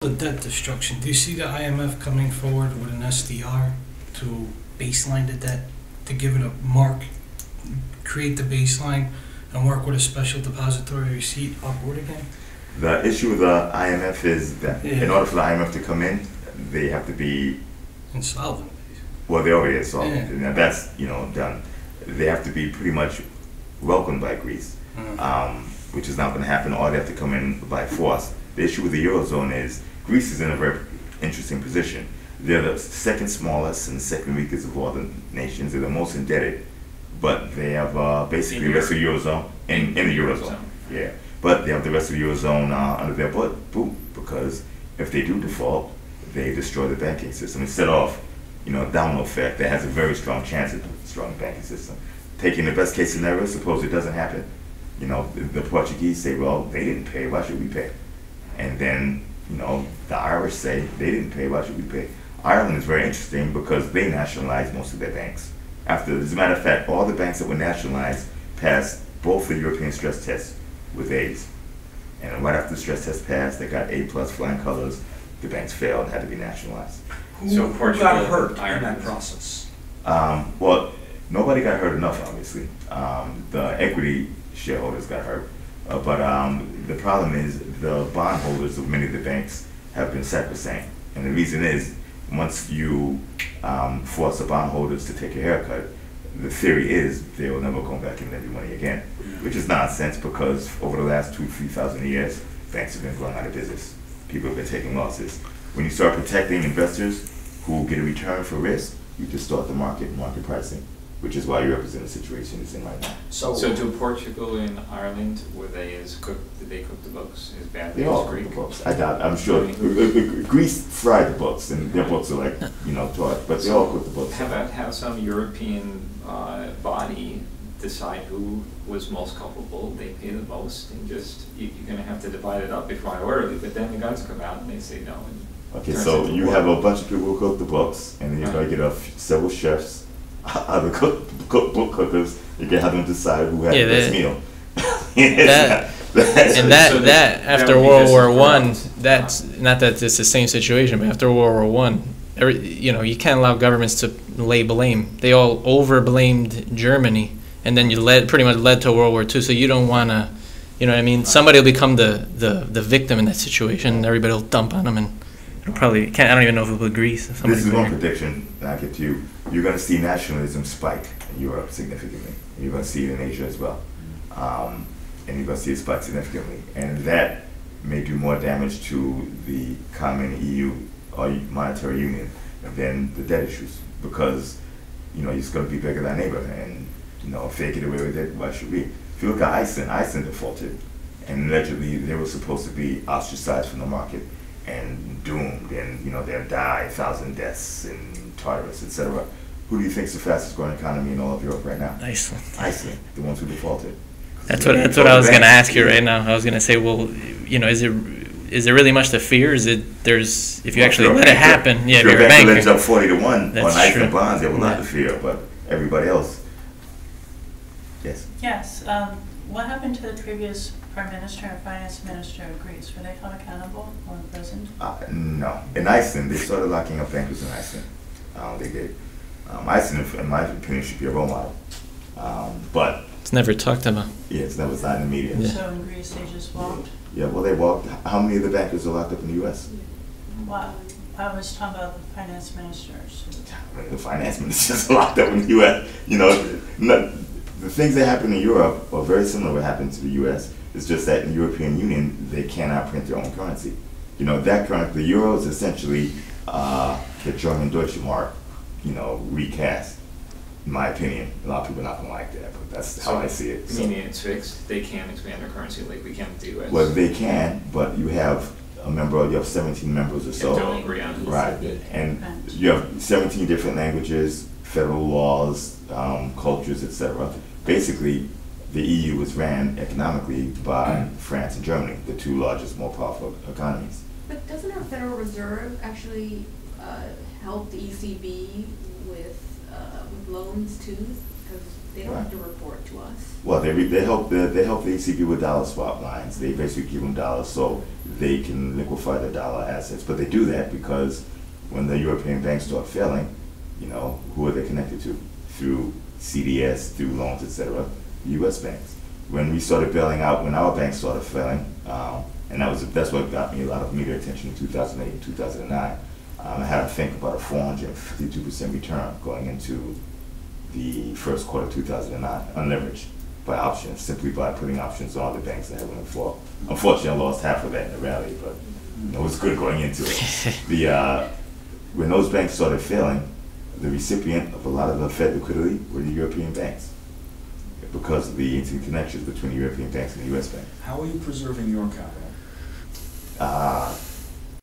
the debt destruction, do you see the IMF coming forward with an SDR to baseline the debt, to give it a mark, create the baseline, and work with a special depository receipt upward again? The issue with the IMF is that in order for the IMF to come in, they have to be insolvent. Well, they already insolvent. Now that's done. They have to be pretty much welcomed by Greece, which is not going to happen. Or they have to come in by force. The issue with the Eurozone is Greece is in a very interesting position. They're the second smallest and second weakest of all the nations. They're the most indebted, but they have basically the rest of the Eurozone in the Eurozone. Yeah, but they have the rest of the Eurozone under their boot because if they do default, they destroy the banking system. Instead of a domino effect that has a very strong chance of destroying the banking system. Taking the best case scenario, suppose it doesn't happen. The Portuguese say, well, they didn't pay, why should we pay? And then, the Irish say, they didn't pay, why should we pay? Ireland is very interesting because they nationalized most of their banks. As a matter of fact, all the banks that were nationalized passed both the European stress tests with A's. And right after the stress test passed, they got A+ flying colors. The banks failed and had to be nationalized. Who got hurt in that process? Well, nobody got hurt enough, obviously. The equity shareholders got hurt. But the problem is the bondholders of many of the banks have been sacrosanct. And the reason is, once you force the bondholders to take a haircut, the theory is they will never go back and lend you money again, which is nonsense because over the last 2,000-3,000 years, banks have been going out of business. People have been taking losses. When you start protecting investors who get a return for risk, you distort the market pricing, which is why Europe is in the situation it's in right now. So do Portugal and Ireland, were they did they cook the books as badly They all as cook Greek? the books. I'm sure. Greece fried the books, and their books are like, taught, but they all cook the books. How about have some European body decide who was most culpable, they pay the most, and just, you're going to have to divide it up before I order it, but then the guys come out and they say no. Okay, so you have a bunch of people who cook the books, and then you're going to get several chefs, other book cookers, you can have them decide who had the best meal. That after World War I, that's not that it's the same situation, but after World War I, you can't allow governments to lay blame. They all over-blamed Germany, and then pretty much led to World War II. So you don't want to, you know what I mean? Somebody will become the victim in that situation, and everybody will dump on them, and it'll probably I don't even know if it'll be Greece. This is one prediction, and I'll get to you. You're going to see nationalism spike in Europe significantly. And you're going to see it in Asia as well. And you're going to see it spike significantly. And that may do more damage to the common EU or monetary union than the debt issues, because it's going to be bigger than neighbor, and if they get away with it, why should we? If you look at Iceland defaulted, and allegedly they were supposed to be ostracized from the market and doomed, and they'll die 1,000 deaths and Tartarus, etc. Who do you think is the fastest growing economy in all of Europe right now? Iceland, the ones who defaulted. That's what I was going to ask you right now. I was going to say, well, is there really much to fear? If you actually let it happen, if you're a banker, lends up 40-1 on Iceland bonds, they will not to fear, but everybody else. Yes. Yes. What happened to the previous Prime Minister and Finance Minister of Greece? Were they held accountable or imprisoned? No. In Iceland, they started locking up bankers in Iceland. They did. Iceland, in my opinion, should be a role model. But it's never talked about. Yeah, it's never in the media. Yeah. So in Greece, they just walked? Yeah, well, they walked. How many of the bankers are locked up in the U.S.? Wow. I was talking about the finance ministers. The finance ministers are locked up in the U.S. The things that happen in Europe are very similar to what happened to the U.S. It's just that in the European Union, they cannot print their own currency. That currency, the euro is essentially the German Deutsche Mark, recast, in my opinion. A lot of people are not going to like that, but that's how I see it. Meaning it's fixed, they can't expand their currency like we can with the U.S.? Well, they can, but you have you have 17 members or so. Don't agree on it. Right, and you have 17 different languages, federal laws, cultures, etc. Basically, the EU was ran economically by France and Germany, the two largest, more powerful economies. But doesn't our Federal Reserve actually help the ECB with loans too? Because They don't have to report to us. Well, they help the ECB with dollar swap lines. They basically give them dollars so they can liquefy the dollar assets. But they do that because when the European banks start failing, you know, who are they connected to? Through CDS, through loans, etc. U.S. banks. When we started bailing out, when our banks started failing, and that's what got me a lot of media attention in 2008 and 2009. I had to think about a 452% return going into the first quarter of 2009, unleveraged by options, simply by putting options on the banks that had went fall. Unfortunately, I lost half of that in the rally, but it was good going into it. When those banks started failing, the recipient of a lot of the Fed liquidity were the European banks, because of the interconnections between the European banks and the U.S. banks. How are you preserving your capital?